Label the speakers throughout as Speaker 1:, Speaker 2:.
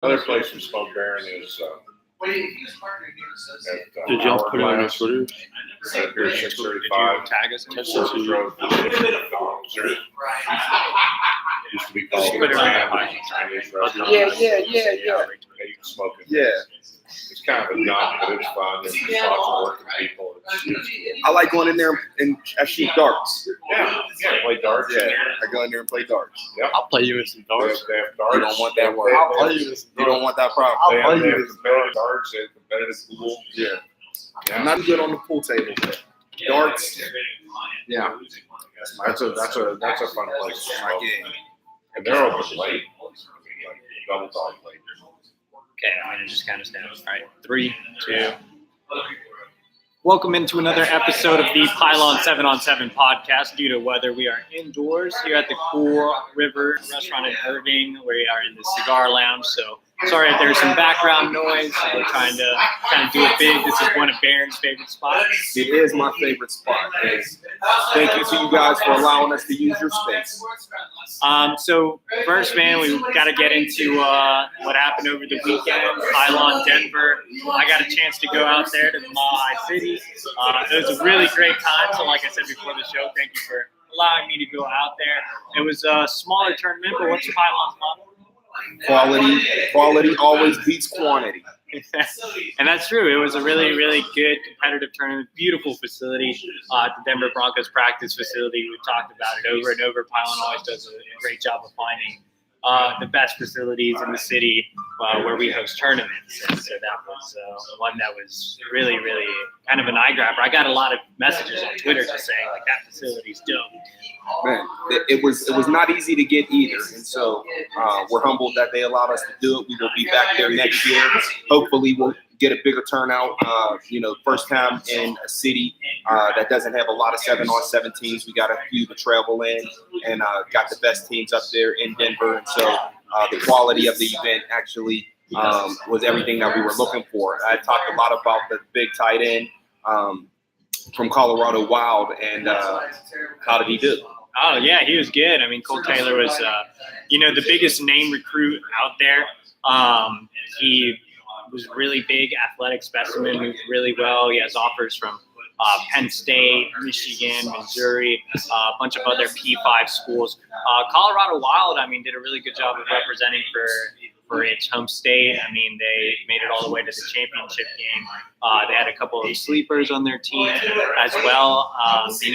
Speaker 1: Another place we smoke Baron is
Speaker 2: Did y'all put it on your Twitter?
Speaker 1: At Beer 635.
Speaker 2: Tag us?
Speaker 1: Texas Road. Used to be called
Speaker 2: Twitter.
Speaker 1: Chinese restaurant.
Speaker 3: Yeah.
Speaker 1: You can smoke it.
Speaker 3: Yeah.
Speaker 1: It's kind of a gun, but it's fun. There's lots of working people.
Speaker 3: I like going in there and I shoot darts.
Speaker 1: Yeah, play darts.
Speaker 3: Yeah, I go in there and play darts.
Speaker 1: Yep.
Speaker 2: I'll play you with some darts.
Speaker 1: They have darts.
Speaker 3: You don't want that word.
Speaker 2: I'll play you with some
Speaker 3: You don't want that problem.
Speaker 1: They
Speaker 2: I'll
Speaker 1: have,
Speaker 2: play you
Speaker 1: they have
Speaker 2: with
Speaker 1: competitive darts. They have competitive pool.
Speaker 3: Yeah. I'm not good on the pool table, but darts.
Speaker 2: Yeah.
Speaker 1: That's a fun place to
Speaker 3: My
Speaker 1: smoke.
Speaker 3: game.
Speaker 1: And they're open late. I mean, like double time late.
Speaker 2: Okay, I'm going to just kind of stand. All right, 3, 2. Welcome into another episode of the Pylon 7-on-7 podcast. Due to weather, we are indoors here at the Cool River Restaurant in Irving. We are in the cigar lounge, so sorry if there's some background noise. We're trying to kind of do it big. This is one of Baron's favorite spots.
Speaker 3: It is my favorite spot. And thank you to you guys for allowing us to use your space.
Speaker 2: So first, man, we got to get into what happened over the weekend. Pylon, Denver. I got a chance to go out there to the Mile High City. It was a really great time. So like I said before the show, thank you for allowing me to go out there. It was a smaller tournament, but what's Pylon's model?
Speaker 3: Quality always beats quantity.
Speaker 2: And that's true. It was a really, really good competitive tournament. Beautiful facility at the Denver Broncos practice facility. We've talked about it over and over. Pylon always does a great job of finding the best facilities in the city where we host tournaments. And so that was one that was really, really kind of an eye grabber. I got a lot of messages on Twitter just saying like that facility's dope.
Speaker 3: Man, it was not easy to get either, and so we're humbled that they allowed us to do it. We will be back there next year. Hopefully, we'll get a bigger turnout. First time in a city that doesn't have a lot of 7-on-7 teams. We got a few to travel in, and got the best teams up there in Denver. And so the quality of the event actually was everything that we were looking for. I talked a lot about the big tight end from Colorado Wild, and how did he do?
Speaker 2: Oh, yeah, he was good. I mean, Cole Taylor was, the biggest name recruit out there. He was really big, athletic specimen, moved really well. He has offers from Penn State, Michigan, Missouri, a bunch of other P5 schools. Colorado Wild, did a really good job of representing for its home state. They made it all the way to the championship game. They had a couple of sleepers on their team as well.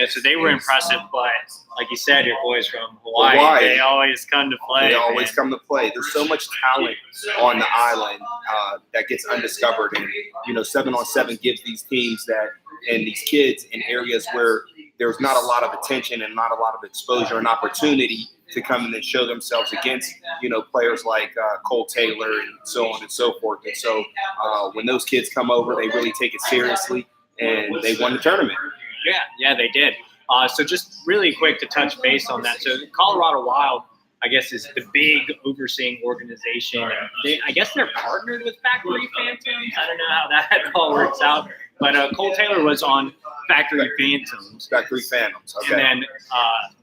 Speaker 2: So they were impressive, but like you said, your boys from Hawaii. They always come to play.
Speaker 3: They always come to play. There's so much talent on the island that gets undiscovered. And, 7-on-7 gives these teams and these kids in areas where there's not a lot of attention and not a lot of exposure and opportunity to come in and show themselves against, players like Cole Taylor and so on and so forth. And so when those kids come over, they really take it seriously, and they won the tournament.
Speaker 2: Yeah, they did. So just really quick to touch base on that. So Colorado Wild, I guess, is the big overseeing organization. I guess they're partnered with Factory Phantoms. I don't know how that all works out. But Cole Taylor was on Factory Phantoms.
Speaker 3: Factory Phantoms, okay.
Speaker 2: And then,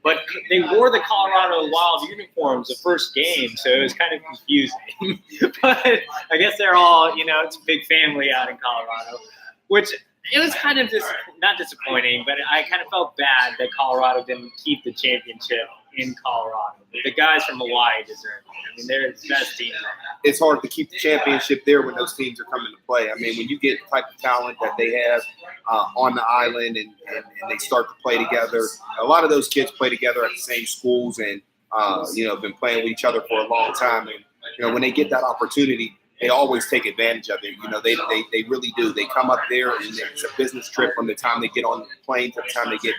Speaker 2: but they wore the Colorado Wild uniforms the first game, so it was kind of confusing. But I guess they're all, it's a big family out in Colorado, which it was kind of not disappointing, but I kind of felt bad that Colorado didn't keep the championship in Colorado. The guys from Hawaii deserve it. They're the best team.
Speaker 3: It's hard to keep the championship there when those teams are coming to play. When you get the type of talent that they have on the island and they start to play together, a lot of those kids play together at the same schools and, have been playing with each other for a long time. And, when they get that opportunity, they always take advantage of it. They really do. They come up there, and it's a business trip from the time they get on the plane to the time they get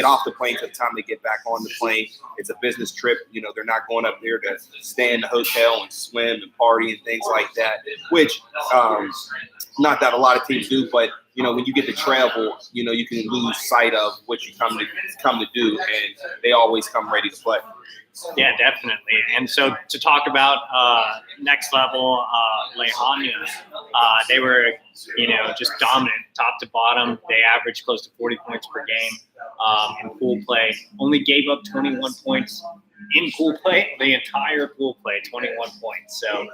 Speaker 3: off the plane to the time they get back on the plane. It's a business trip. They're not going up there to stay in the hotel and swim and party and things like that, which not that a lot of teams do, but when you get to travel, you can lose sight of what you come to do, and they always come ready to play.
Speaker 2: Yeah, definitely. And so to talk about next level, Lehania, they were, just dominant top to bottom. They averaged close to 40 points per game in pool play. Only gave up 21 points in pool play, the entire pool play, 21 points. So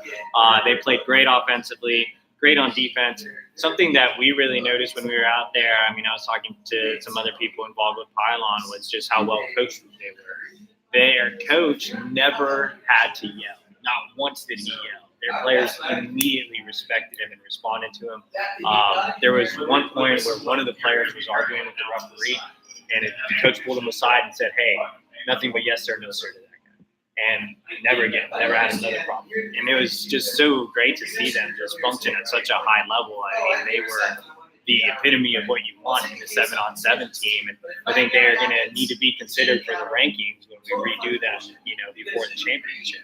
Speaker 2: they played great offensively, great on defense. Something that we really noticed when we were out there, I mean, I was talking to some other people involved with Pylon, was just how well coached they were. Their coach never had to yell. Not once did he yell. Their players immediately respected him and responded to him. There was one point where one of the players was arguing with the referee, and the coach pulled him aside and said, "Hey, nothing but yes sir, no sir to that guy." And never again, never had another problem. And it was just so great to see them just function at such a high level. I mean, they were the epitome of what you want in a 7-on-7 team. And I think they're going to need to be considered for the rankings when we redo them, before the championship.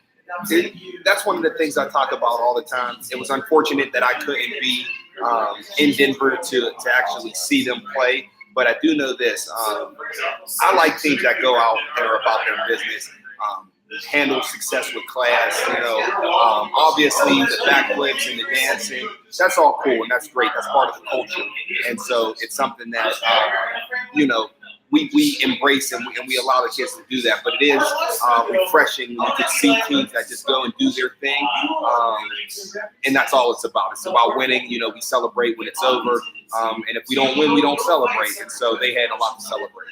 Speaker 3: That's one of the things I talk about all the time. It was unfortunate that I couldn't be in Denver to actually see them play. But I do know this. I like teams that go out and are about their business. Handle success with class, obviously the backflips and the dancing, that's all cool and that's great. That's part of the culture. And so it's something that, we embrace and we allow the kids to do that. But it is refreshing when you can see teams that just go and do their thing. And that's all it's about. It's about winning. We celebrate when it's over. And if we don't win, we don't celebrate. And so they had a lot to celebrate.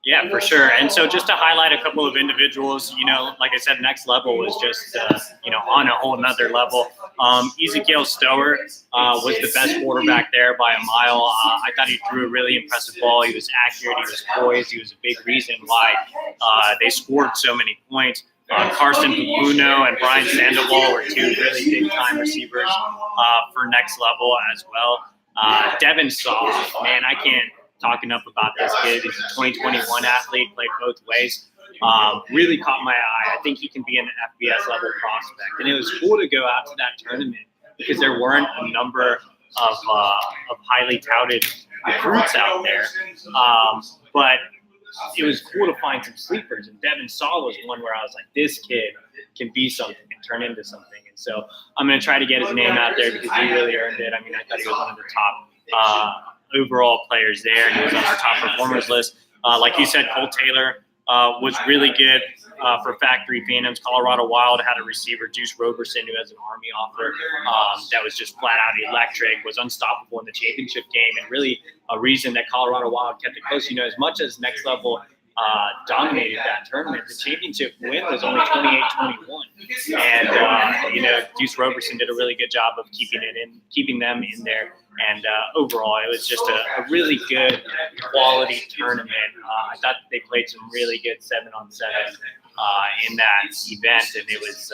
Speaker 2: Yeah, for sure. And so just to highlight a couple of individuals, like I said, next level was just, on a whole nother level. Ezekiel Stower was the best quarterback there by a mile. I thought he threw a really impressive ball. He was accurate. He was poised. He was a big reason why they scored so many points. Carson Pupuno and Brian Sandoval were two really big-time receivers for next level as well. Devin Saw, man, I can't talk enough about this kid. He's a 2021 athlete, played both ways. Really caught my eye. I think he can be an FBS level prospect. And it was cool to go out to that tournament because there weren't a number of highly touted recruits out there. But it was cool to find some sleepers. And Devin Saw was one where I was like, this kid can be something and turn into something. And so I'm going to try to get his name out there because he really earned it. I mean, I thought he was one of the top overall players there, and he was on our top performers list. Like you said, Cole Taylor was really good for Factory Phantoms. Colorado Wild had a receiver, Deuce Roberson, who has an Army offer that was just flat out electric, was unstoppable in the championship game, and really a reason that Colorado Wild kept it close. As much as Next Level dominated that tournament, the championship win was only 28-21. And, Deuce Roberson did a really good job of keeping them in there. And overall, it was just a really good quality tournament. I thought they played some really good 7-on-7 in that event. And it was,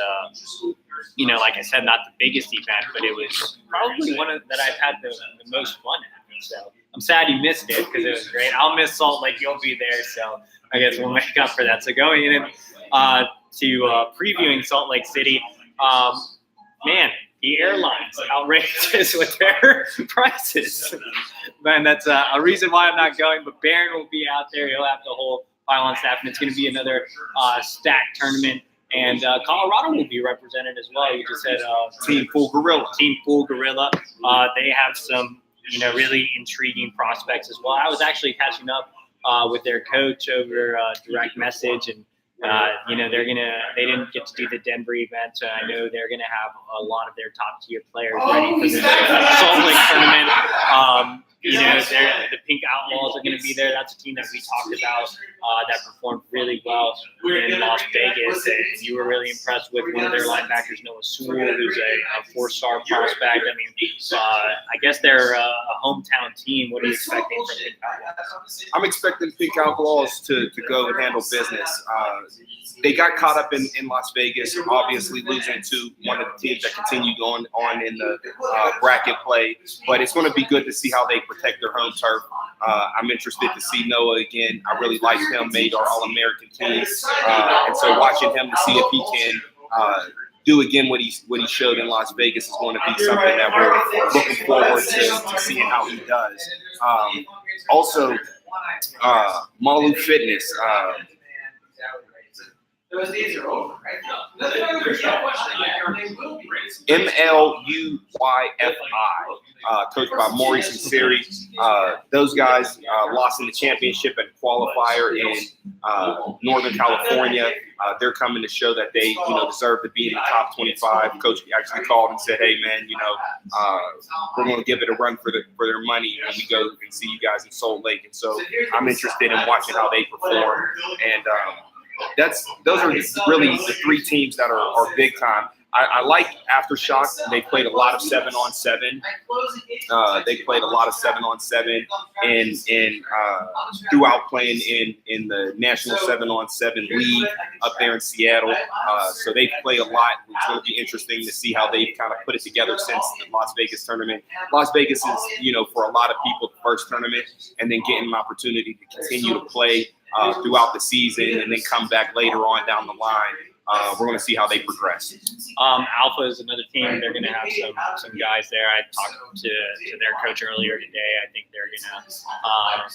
Speaker 2: like I said, not the biggest event, but it was probably one that I've had the most fun at. So I'm sad you missed it because it was great. I'll miss Salt Lake. You'll be there. So I guess we'll make up for that. So going in to previewing Salt Lake City, man, the airlines outrageous with their prices. Man, that's a reason why I'm not going. But Barron will be out there. He'll have the whole Pylon staff, and it's going to be another stacked tournament. And Colorado will be represented as well. You just said
Speaker 3: Team Full Gorilla.
Speaker 2: Team Full Gorilla. They have some, really intriguing prospects as well. I was actually catching up with their coach over direct message, and they didn't get to do the Denver event, so I know they're gonna have a lot of their top tier players ready for this Salt Lake tournament. The Pink Outlaws are gonna be there. That's a team that we talked about that performed really well in Las Vegas, and you were really impressed with one of their linebackers, Noah Sewell, who's a 4-star prospect. I mean, I guess they're a hometown team. What are you expecting from Pink Outlaws?
Speaker 3: I'm expecting Pink Outlaws to go and handle business. They got caught up in Las Vegas, obviously losing to one of the teams that continued on in the bracket play. But it's going to be good to see how they protect their home turf. I'm interested to see Noah again. I really liked him, made our All-American team. And so watching him to see if he can do again what he showed in Las Vegas is going to be something that we're looking forward to seeing how he does. Also, Malu Fitness.
Speaker 4: Those days are over, right? Nothing other than that question. They will be.
Speaker 3: MLUYFI, coached by Maurice and Siri. Those guys lost in the championship and qualifier in Northern California. They're coming to show that they, deserve to be in the top 25. Coach actually called and said, "Hey, man, we're going to give it a run for their money when we go and see you guys in Salt Lake." And so I'm interested in watching how they perform. And those are really the three teams that are big time. I like Aftershock. They played a lot of 7-on-7. They played a lot of 7-on-7 and throughout playing in the National 7-on-7 League up there in Seattle. So they play a lot. It's going to be interesting to see how they've kind of put it together since the Las Vegas tournament. Las Vegas is, for a lot of people, the first tournament, and then getting an opportunity to continue to play throughout the season and then come back later on down the line. We're going to see how they progress.
Speaker 2: Alpha is another team. They're going to have some guys there. I talked to their coach earlier today. I think they're going to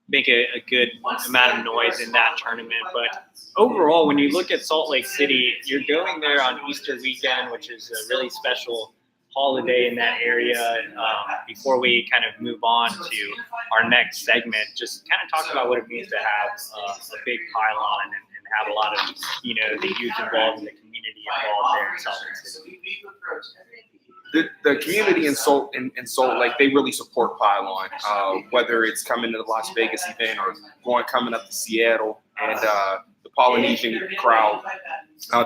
Speaker 2: make a good amount of noise in that tournament. But overall, when you look at Salt Lake City, you're going there on Easter weekend, which is a really special holiday in that area. Before we kind of move on to our next segment, just kind of talk about what it means to have a big pylon and have a lot of, the youth involved and the community involved there in Salt Lake City.
Speaker 3: The community in Salt Lake, they really support Pylon, whether it's coming to the Las Vegas event or coming up to Seattle, and the Polynesian crowd.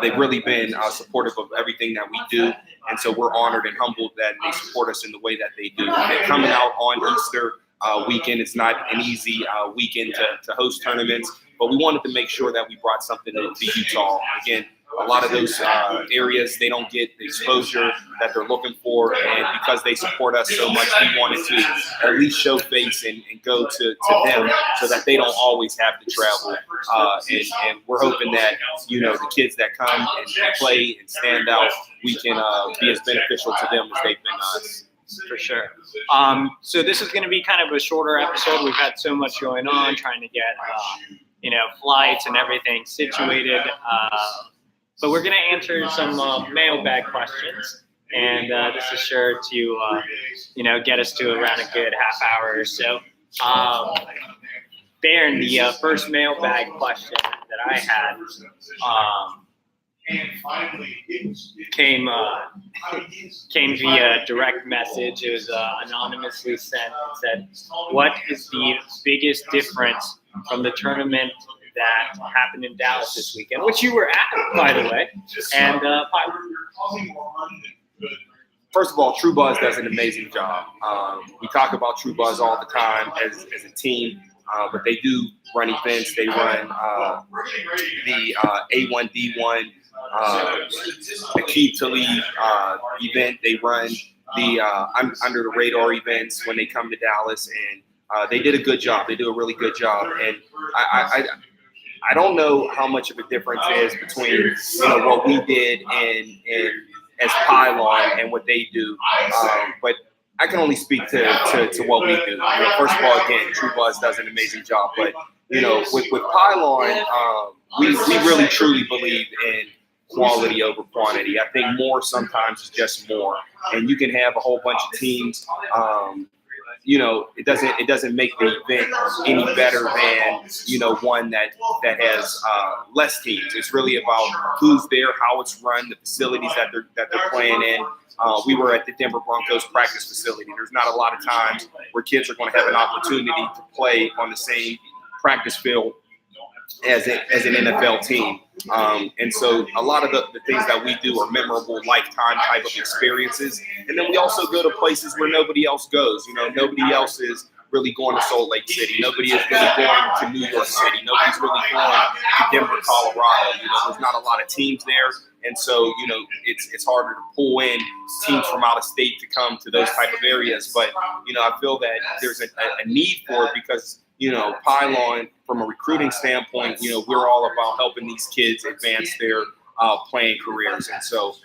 Speaker 3: They've really been supportive of everything that we do, and so we're honored and humbled that they support us in the way that they do. They're coming out on Easter weekend. It's not an easy weekend to host tournaments, but we wanted to make sure that we brought something to Utah. Again, a lot of those areas, they don't get the exposure that they're looking for, and because they support us so much, we wanted to at least show face and go to them so that they don't always have to travel. And we're hoping that, the kids that come and play and stand out, we can be as beneficial to them as they've been to us.
Speaker 2: For sure. So this is going to be kind of a shorter episode. We've had so much going on, trying to get, flights and everything situated. But we're going to answer some mailbag questions, and this is sure to, get us to around a good half hour or so. Baron, the first mailbag question that I had came via direct message. It was anonymously sent. It said, "What is the biggest difference from the tournament that happened in Dallas this weekend?" Which you were at, by the way. And
Speaker 3: first of all, True Buzz does an amazing job. We talk about True Buzz all the time as a team, but they do run events. They run the A1D1 Akeem Talib event. They run the Under the Radar events when they come to Dallas, and they did a good job. They do a really good job, and I don't know how much of a difference is between what we did and as Pylon and what they do, but I can only speak to what we do. First of all, again, True Buzz does an amazing job, but with Pylon, we really truly believe in quality over quantity. I think more sometimes is just more, and you can have a whole bunch of teams. It doesn't make the event any better than one that has less teams. It's really about who's there, how it's run, the facilities that they're playing in. We were at the Denver Broncos practice facility. There's not a lot of times where kids are going to have an opportunity to play on the same practice field as an NFL team. And so a lot of the things that we do are memorable, lifetime type of experiences. And then we also go to places where nobody else goes. Nobody else is really going to Salt Lake City. Nobody is really going to New York City. Nobody's really going to Denver, Colorado. There's not a lot of teams there. And so, it's harder to pull in teams from out of state to come to those type of areas. But, I feel that there's a need for it because, Pylon, from a recruiting standpoint, we're all about helping these kids advance their playing careers. And so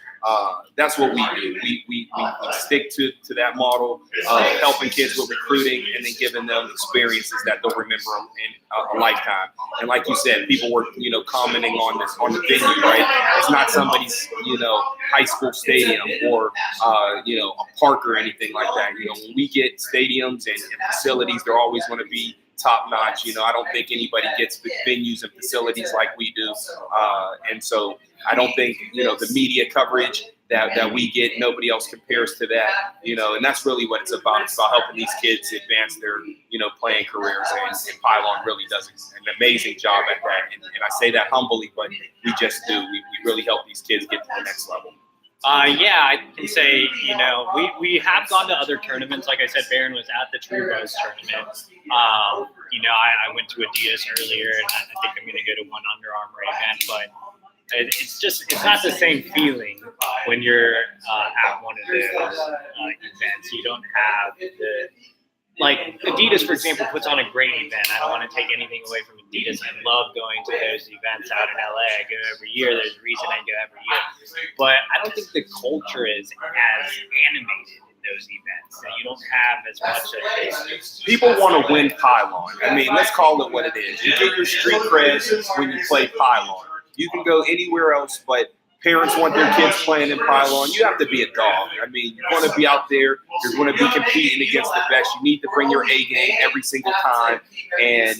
Speaker 3: that's what we do. We stick to that model of helping kids with recruiting and then giving them experiences that they'll remember in a lifetime. And like you said, people were, commenting on the venue, right? It's not somebody's, high school stadium or, a park or anything like that. When we get stadiums and facilities, they're always going to be top notch. I don't think anybody gets the venues and facilities like we do. And so I don't think, the media coverage that we get, nobody else compares to that, and that's really what it's about. It's about helping these kids advance their, playing careers. And Pylon really does an amazing job at that. And I say that humbly, but we just do. We really help these kids get to the next level.
Speaker 2: Yeah, I can say, we have gone to other tournaments. Like I said, Barron was at the True Buzz tournament. I went to Adidas earlier, and I think I'm going to go to one Under Armour event. But it's not the same feeling when you're at one of those events. You don't have like Adidas, for example, puts on a great event. I don't want to take anything away from Adidas. I love going to those events out in LA. I go every year. There's a reason I go every year. But I don't think the culture is as animated in those events. You don't have as much of this.
Speaker 3: People want to win Pylon. I mean, let's call it what it is. You get your street cred when you play Pylon. You can go anywhere else, but parents want their kids playing in Pylon. You have to be a dog. I mean, you're going to be out there. You're going to be competing against the best. You need to bring your A game every single time. And,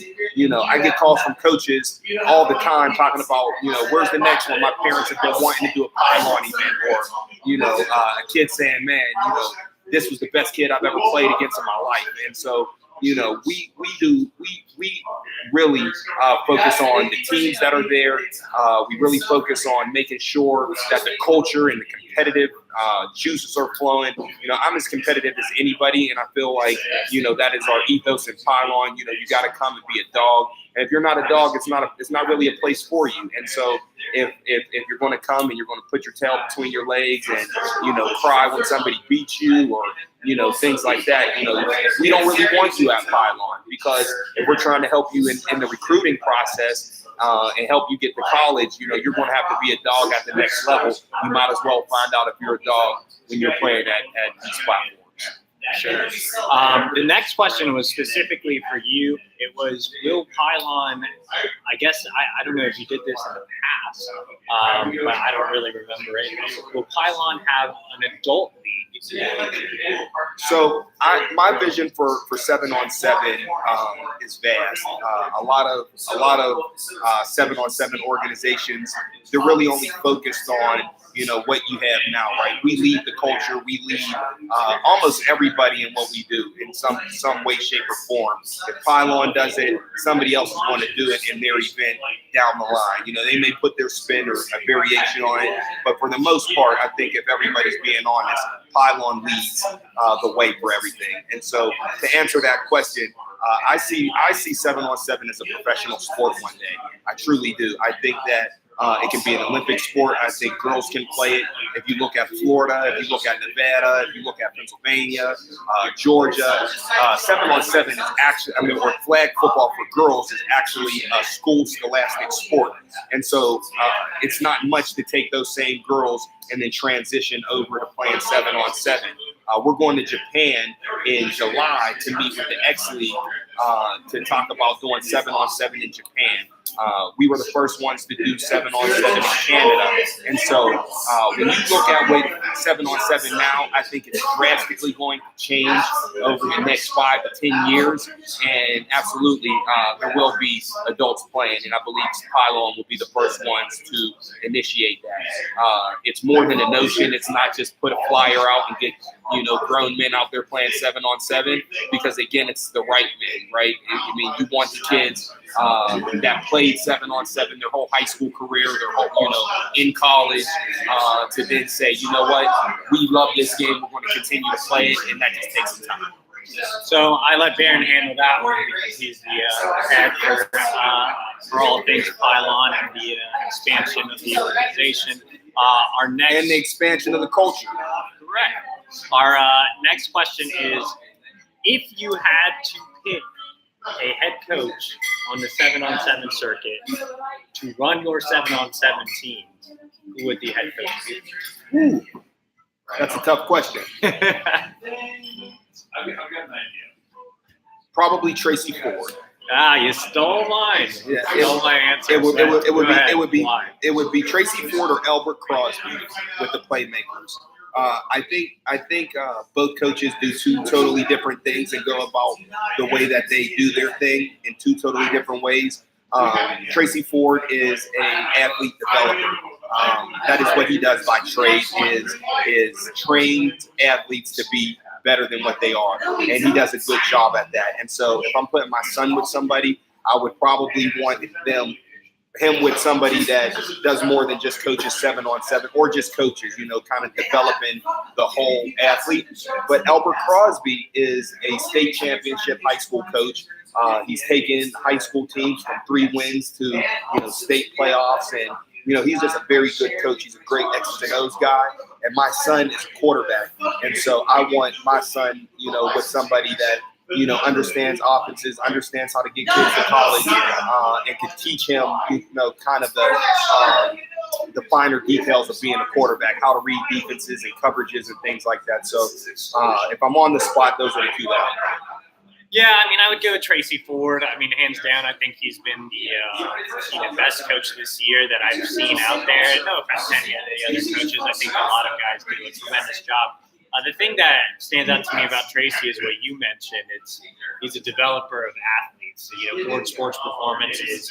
Speaker 3: I get calls from coaches all the time talking about, where's the next one? My parents have been wanting to do a Pylon event. Or, a kid saying, man, this was the best kid I've ever played against in my life. And so, we really focus on the teams that are there. We really focus on making sure that the culture and the competitive juices are flowing. I'm as competitive as anybody, and I feel like, that is our ethos in Pylon. You got to come and be a dog. And if you're not a dog, it's not really a place for you. And so if you're going to come and you're going to put your tail between your legs and, cry when somebody beats you or, things like that, we don't really want you at Pylon, because if we're trying to help you in the recruiting process and help you get to college, you're going to have to be a dog at the next level. You might as well find out if you're a dog when you're playing at these platforms.
Speaker 2: Sure. The next question was specifically for you. It was, will Pylon, I guess, I don't know if you did this in the past, but I don't really remember it. Will Pylon have an adult league?
Speaker 3: So my vision for 7-on-7 is vast. A lot of 7-on-7 organizations, they're really only focused on what you have now, right? We lead the culture. We lead almost everybody in what we do in some way, shape, or form. If Pylon does it, somebody else is going to do it in their event down the line. They may put their spin or a variation on it, but for the most part, I think if everybody's being honest, Pylon leads the way for everything. And so to answer that question, I see 7-on-7 as a professional sport one day. I truly do. I think that it can be an Olympic sport. I think girls can play it. If you look at Florida, if you look at Nevada, if you look at Pennsylvania, Georgia, 7-on-7 is actually, or flag football for girls is actually a school scholastic sport. And so it's not much to take those same girls and then transition over to playing 7-on-7. We're going to Japan in July to meet with the X League to talk about doing 7-on-7 in Japan. We were the first ones to do 7-on-7 in Canada. And so when you look at what 7-on-7 now, I think it's drastically going to change over the next 5 to 10 years. And absolutely, there will be adults playing. And I believe Pylon will be the first ones to initiate that. It's more than a notion. It's not just put a flyer out and get, grown men out there playing 7-on-7, because again, it's the right men, right? I mean, you want the kids that played 7-on-7 their whole high school career, their whole, in college, to then say, you know what, we love this game, we're going to continue to play it, and that just takes some time.
Speaker 2: So I let Barron handle that one because he's the head for all things Pylon and the expansion of the organization. And
Speaker 3: the expansion of the culture.
Speaker 2: Correct. Our next question is, if you had to pick a head coach on the 7-on-7 circuit to run your 7-on-7 team, who would the head coach be?
Speaker 3: Ooh, that's a tough question.
Speaker 4: I've got an idea.
Speaker 3: Probably Tracy Ford.
Speaker 2: You stole mine.
Speaker 3: Yeah,
Speaker 2: Stole my answer.
Speaker 3: It
Speaker 2: Why?
Speaker 3: would be Tracy Ford or Albert Crosby with the playmakers. I think both coaches do two totally different things and go about the way that they do their thing in two totally different ways. Tracy Ford is an athlete developer. That is what he does by trade is trained athletes to be better than what they are, and he does a good job at that. And so if I'm putting my son with somebody, I would probably want him with somebody that does more than just coaches 7-on-7 or just coaches, kind of developing the whole athlete. But Albert Crosby is a state championship high school coach. He's taken high school teams from 3 wins to, state playoffs. And, he's just a very good coach. He's a great X's and O's guy. And my son is a quarterback. And so I want my son, with somebody that, understands offenses, understands how to get kids to college, and can teach him, kind of the finer details of being a quarterback, how to read defenses and coverages and things like that. So if I'm on the spot, those are the two that
Speaker 2: Yeah, I would go with Tracy Ford. Hands down, I think he's been the best coach this year that I've seen out there. No offense to any of the other coaches. I think a lot of guys do a tremendous job. The thing that stands out to me about Tracy is what you mentioned. He's a developer of athletes. Ford Sports Performance is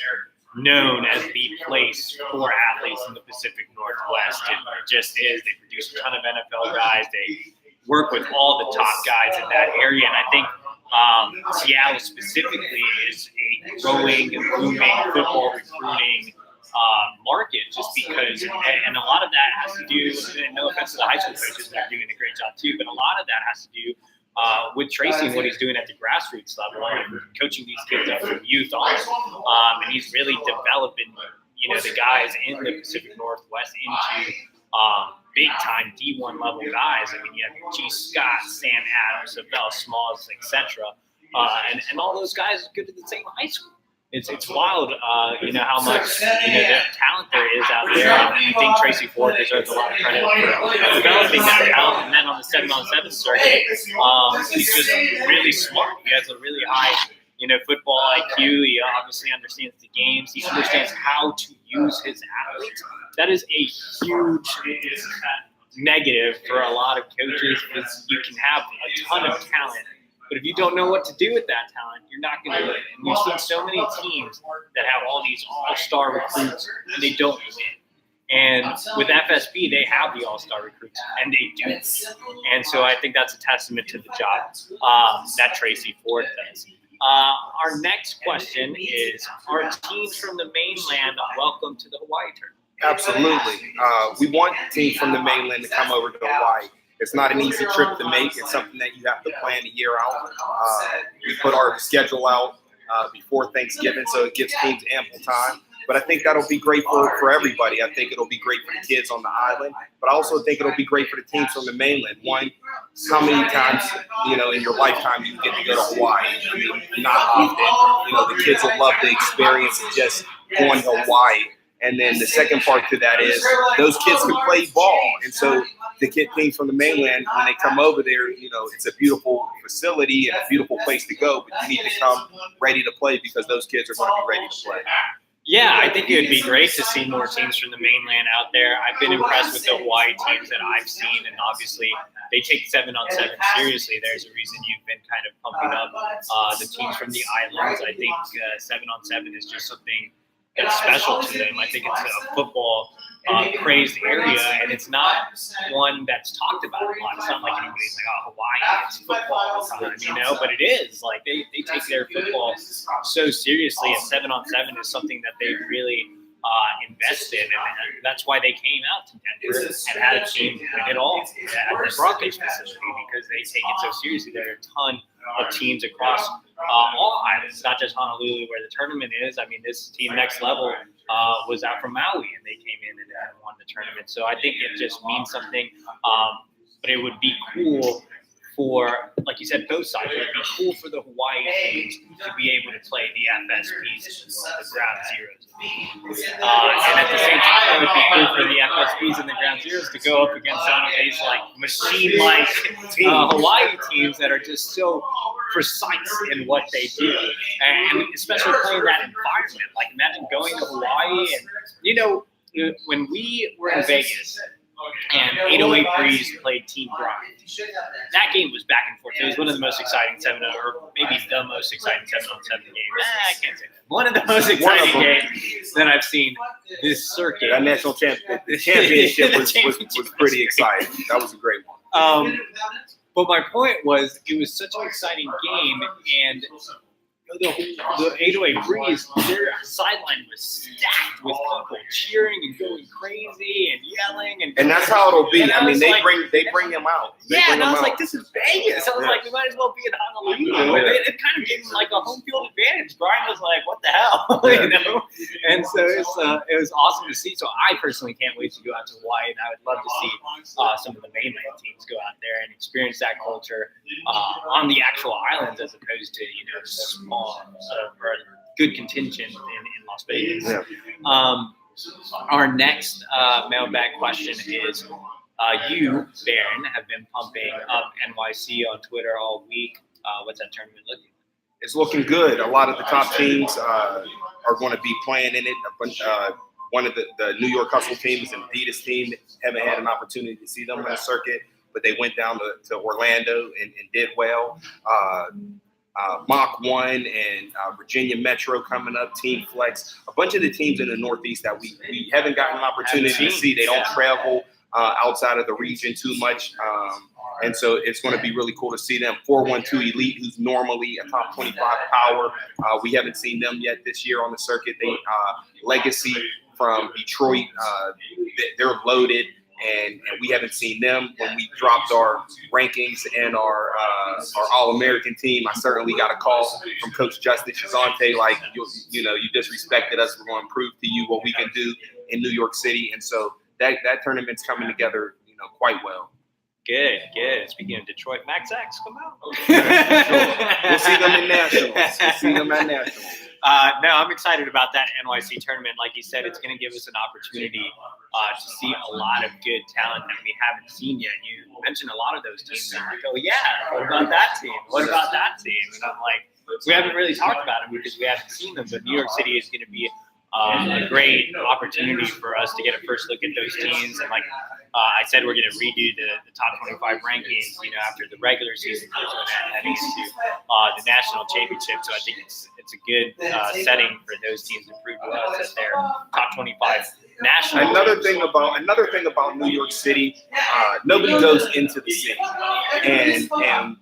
Speaker 2: known as the place for athletes in the Pacific Northwest. It just is. They produce a ton of NFL guys. They work with all the top guys in that area. And I think Seattle specifically is a growing, booming football recruiting market, just because, and a lot of that has to do, and no offense to the high school coaches, they're doing a great job too, but a lot of that has to do with Tracy and what he's doing at the grassroots level and coaching these kids up from youth on. And he's really developing, the guys in the Pacific Northwest into big-time D1 level guys. You have G. Scott, Sam Adams, Abel Smalls, etc. And all those guys go to the same high school. It's wild, how much the talent there is out there. And I think Tracy Ford deserves a lot of credit for developing that talent. And then on the 7-on-7 circuit, he's just really smart. He has a really high, football IQ. He obviously understands the games. He understands how to use his athletes. That is a huge negative for a lot of coaches. Is you can have a ton of talent, but if you don't know what to do with that talent, you're not going to win. And we've seen so many teams that have all these all-star recruits, and they don't win. And with FSB, they have the all-star recruits, and they do. And so I think that's a testament to the job that Tracy Ford does. Our next question is, are teams from the mainland welcome to the Hawaii tournament?
Speaker 3: Absolutely. We want teams from the mainland to come over to Hawaii. It's not an easy trip to make. It's something that you have to plan a year out. We put our schedule out before Thanksgiving, so it gives teams ample time. But I think that'll be great for everybody. I think it'll be great for the kids on the island, but I also think it'll be great for the teams from the mainland. One, how many times, in your lifetime you get to go to Hawaii? Not often. The kids will love the experience of just going to Hawaii. And then the second part to that is those kids can play ball. And so the teams from the mainland, when they come over there, it's a beautiful facility and a beautiful place to go, but you need to come ready to play because those kids are going to be ready to play.
Speaker 2: Yeah, I think it would be great to see more teams from the mainland out there. I've been impressed with the Hawaii teams that I've seen, and obviously they take 7-on-7 seriously. There's a reason you've been kind of pumping up the teams from the islands. I think 7-on-7 is just something that's special to them. I think it's a football crazed area, and it's not one that's talked about a lot. It's not like anybody's like, oh, Hawaii, it's football all the time, but it is. Like, they take their football so seriously, and 7-on-7 is something that they really invest in, and that's why they came out to Denver and had a team win it all at the Broncos facility, because they take it so seriously. There are a ton of teams across all islands, not just Honolulu where the tournament is. I mean, this team, Next Level, was out from Maui, and they came in and won the tournament. So I think it just means something, but it would be cool for, like you said, both sides. It would be cool for the Hawaii teams to be able to play the FSPs, the ground zeros. And at the same time, it would be cool for the FSPs and the ground zeros to go up against some of these like machine-like Hawaii teams that are just so precise in what they do, and especially playing that environment. Like imagine going to Hawaii and when we were in Vegas. And 808 Breeze played Team Grind. That game was back and forth. It was one of the most exciting 7-0, or maybe the most exciting 7-on-7 game. I can't say that. One of the most exciting games that I've seen this circuit.
Speaker 3: That national championship was pretty exciting. That was a great one.
Speaker 2: But my point was, it was such an exciting game, and the 808 Breeze, their sideline was stacked with people cheering and going crazy and yelling, and
Speaker 3: that's how it'll be. I mean, they
Speaker 2: like,
Speaker 3: bring them out.
Speaker 2: And I was like, this is Vegas. I was like, we might as well be in Honolulu. It kind of gave them like a home field advantage. Brian was like, what the hell, And so it was awesome to see. So I personally can't wait to go out to Hawaii, and I would love to see some of the mainland teams go out there and experience that culture on the actual islands, as opposed to small. Or a good contingent in Las Vegas.
Speaker 3: Yeah.
Speaker 2: Our next mailbag question is, you, Baron, have been pumping up NYC on Twitter all week. What's that tournament looking like?
Speaker 3: It's looking good. A lot of the top teams are going to be playing in it. One of the New York Hustle teams and Adidas team haven't had an opportunity to see them on the circuit, but they went down to Orlando and did well. Mach 1 and Virginia Metro coming up, Team Flex, a bunch of the teams in the Northeast that we haven't gotten an opportunity to see. They don't travel outside of the region too much. And so it's going to be really cool to see them. 412 Elite, who's normally a top 25 power. We haven't seen them yet this year on the circuit. They Legacy from Detroit, they're loaded. And we haven't seen them. When we dropped our rankings and our All-American team, I certainly got a call from Coach Justin Chizante, like, you disrespected us. We're going to prove to you what we can do in New York City. And so that tournament's coming together, quite well.
Speaker 2: Good. Speaking of Detroit, Max X, come out.
Speaker 3: Sure. We'll see them in Nationals.
Speaker 2: No, I'm excited about that NYC tournament. Like you said, it's going to give us an opportunity to see a lot of good talent that we haven't seen yet. You mentioned a lot of those teams. And I'm like, oh, yeah, what about that team? What about that team? And I'm like, we haven't really talked about them because we haven't seen them. But New York City is going to be a great opportunity for us to get a first look at those teams. And like I said, we're going to redo the top 25 rankings, after the regular season goes on and heading into the national championship. So I think it's a good setting for those teams to prove to us that they're top 25 national.
Speaker 3: Another thing about New York City, nobody goes into the city, and I'm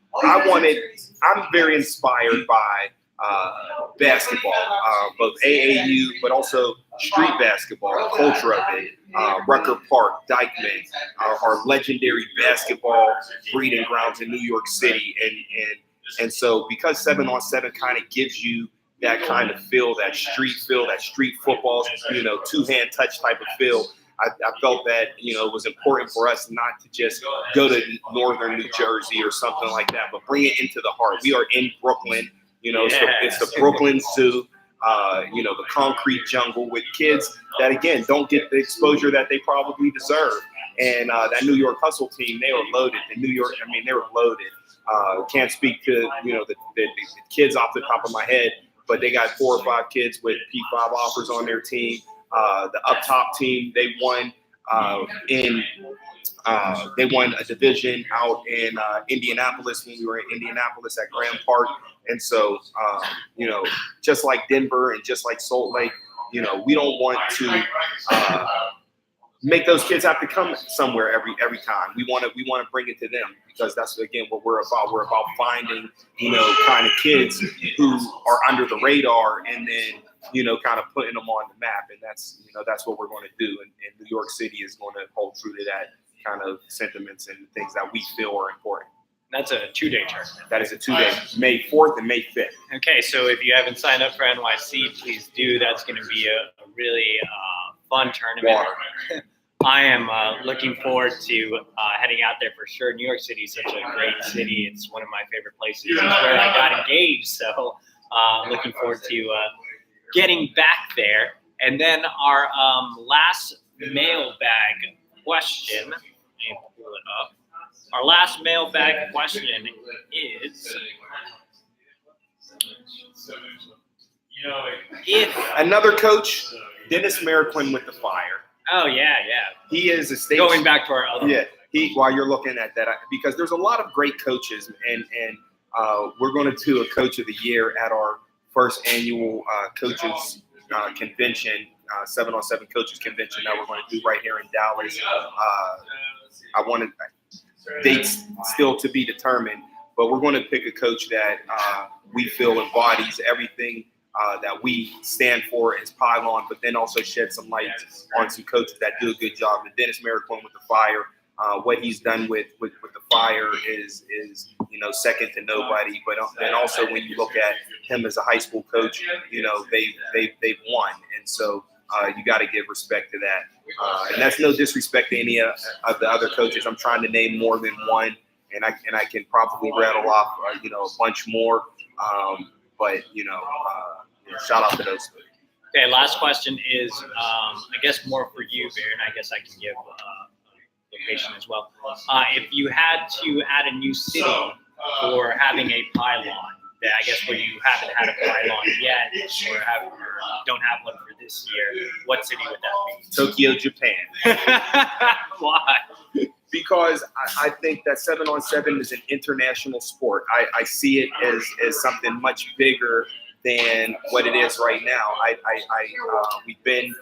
Speaker 3: very inspired by basketball, both AAU, but also street basketball, the culture of it. Rucker Park, Dykeman, our legendary basketball breeding grounds in New York City, and so because 7-on-7 kind of gives you that kind of feel, that street football, two-hand touch type of feel. I felt that, it was important for us not to just go to northern New Jersey or something like that, but bring it into the heart. We are in Brooklyn. It's the Brooklyn Zoo, the concrete jungle with kids that, again, don't get the exposure that they probably deserve. And that New York Hustle team, they were loaded. They were loaded. Can't speak to, the kids off the top of my head, but they got 4 or 5 kids with P5 offers on their team. The up top team, they won they won a division out in Indianapolis when we were in Indianapolis at Grand Park. And so, just like Denver and just like Salt Lake, we don't want to make those kids have to come somewhere every time. We want to bring it to them, because that's, again, what we're about. We're about finding, kind of kids who are under the radar, and then, kind of putting them on the map. And that's what we're going to do. And New York City is going to hold true to that kind of sentiments and things that we feel are important.
Speaker 2: That's a 2-day tournament.
Speaker 3: That is a 2-day, May 4th and May 5th.
Speaker 2: Okay, so if you haven't signed up for NYC, please do. That's going to be a really fun tournament. I am looking forward to heading out there for sure. New York City is such a great city. It's one of my favorite places. It's where I got engaged. So looking forward to getting back there. And then our last mailbag question. Let me pull it up. Our last mailbag question is, if
Speaker 3: Another coach, Dennis Merriquin with the Fire.
Speaker 2: oh yeah,
Speaker 3: He is a state.
Speaker 2: going back to our other
Speaker 3: Yeah. While you're looking at that, because there's a lot of great coaches, and we're going to do a Coach of the Year at our first annual coaches convention, 7-on-7 coaches convention that we're going to do right here in Dallas. I wanted dates still to be determined, but we're going to pick a coach that we feel embodies everything that we stand for as Pylon, but then also shed some light on some coaches that do a good job. And Dennis Merriquin with the Fire, what he's done with the Fire is second to nobody. But then also when you look at him as a high school coach, they've won, and so you got to give respect to that. And that's no disrespect to any of the other coaches. I'm trying to name more than one, and I can probably rattle off a bunch more. But shout out to those.
Speaker 2: Okay, last question is, I guess more for you, Baron. I guess I can give location as well. If you had to add a new city for having a pylon, that I guess where you haven't had a pylon yet, or don't have one for this year, what city would that be?
Speaker 3: Tokyo, Japan.
Speaker 2: Why?
Speaker 3: Because I think that 7-on-7 is an international sport. I see it as something much bigger than what it is right now. We've been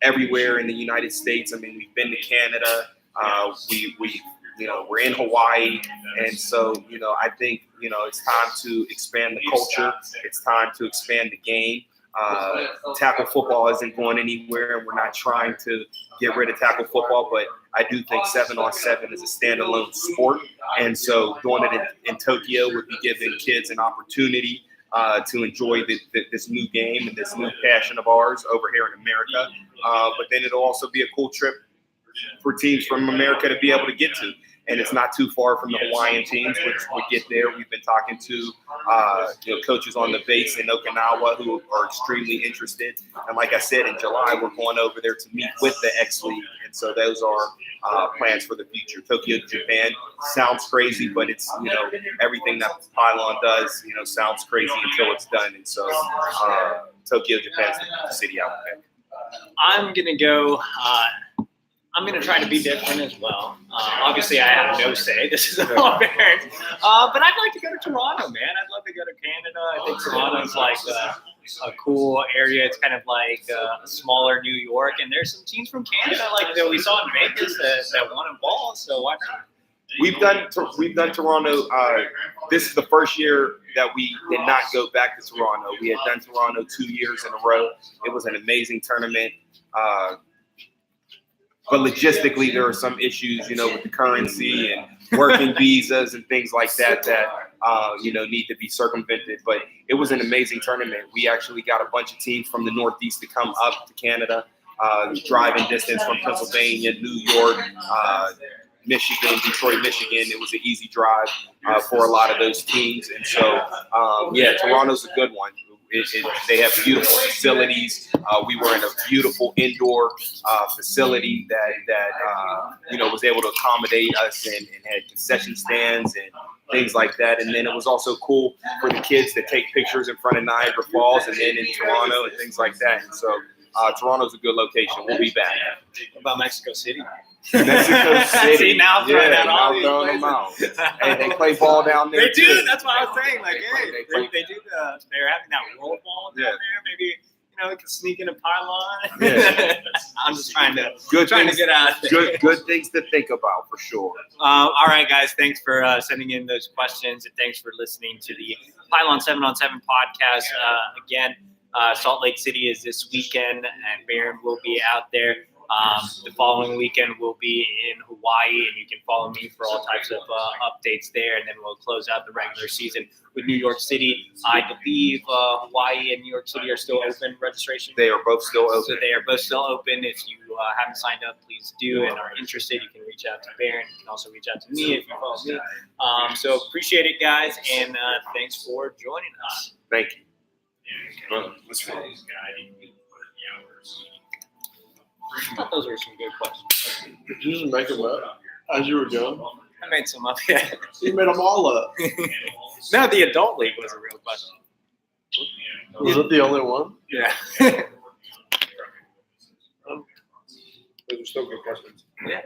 Speaker 3: everywhere in the United States. I mean, we've been to Canada. We're in Hawaii, and so I think it's time to expand the culture. It's time to expand the game. Tackle football isn't going anywhere, and we're not trying to get rid of tackle football, but I do think 7-on-7 is a standalone sport, and so doing it in Tokyo would be giving kids an opportunity to enjoy this new game and this new passion of ours over here in America. But then it'll also be a cool trip for teams from America to be able to get to. And it's not too far from the Hawaiian teams, which would get there. We've been talking to coaches on the base in Okinawa who are extremely interested. And like I said, in July, we're going over there to meet with the X League. And so those are plans for the future. Tokyo, Japan sounds crazy, but it's, everything that Pylon does, sounds crazy until it's done. And so Tokyo, Japan's the city I would pick.
Speaker 2: I'm going to go I'm going to try to be different as well. Obviously, I have no say. This is all Barons. But I'd like to go to Toronto, man. I'd love to go to Canada. I think Toronto's like a cool area. It's kind of like a smaller New York. And there's some teams from Canada like that we saw in Vegas that won a ball. So why not?
Speaker 3: We've done Toronto. This is the first year that we did not go back to Toronto. We had done Toronto 2 years in a row. It was an amazing tournament. But logistically, there are some issues, with the currency and working visas and things like that need to be circumvented. But it was an amazing tournament. We actually got a bunch of teams from the Northeast to come up to Canada, driving distance from Pennsylvania, New York, Michigan, Detroit, Michigan. It was an easy drive for a lot of those teams. And so, Toronto's a good one. They have beautiful facilities. We were in a beautiful indoor facility that was able to accommodate us and had concession stands and things like that. And then it was also cool for the kids to take pictures in front of Niagara Falls and then in Toronto and things like that. And so Toronto's a good location. We'll be back.
Speaker 2: What about Mexico City?
Speaker 3: Mexico City.
Speaker 2: See, now I'm throwing out all these
Speaker 3: them out. Hey, they play ball down there.
Speaker 2: They do.
Speaker 3: Too.
Speaker 2: That's what I was saying. Like,
Speaker 3: They
Speaker 2: do they're having that roll ball down there. Maybe we can sneak in a pylon.
Speaker 3: Yeah.
Speaker 2: I'm just trying to
Speaker 3: things,
Speaker 2: get out there.
Speaker 3: Good things to think about for sure.
Speaker 2: All right, guys. Thanks for sending in those questions, and thanks for listening to the Pylon 7-on-7 podcast. Again, Salt Lake City is this weekend, and Baron will be out there. The following weekend we'll be in Hawaii, and you can follow me for all types of updates there. And then we'll close out the regular season with New York City. I believe Hawaii and New York City are still open registration.
Speaker 3: They are both still
Speaker 2: So
Speaker 3: open.
Speaker 2: they are both still open. If you haven't signed up, please do, and are interested, you can reach out to Baron. You can also reach out to me if you follow me. So appreciate it, guys, and thanks for joining us.
Speaker 3: Thank you.
Speaker 1: Well, that's fine.
Speaker 2: I thought those were some good questions.
Speaker 5: Did you just make them up as you were going?
Speaker 2: I made some up, yeah.
Speaker 5: You made them all up.
Speaker 2: No, the adult league was a real question.
Speaker 5: Was it the only one?
Speaker 2: Yeah.
Speaker 1: Those are still good questions.
Speaker 2: Yeah.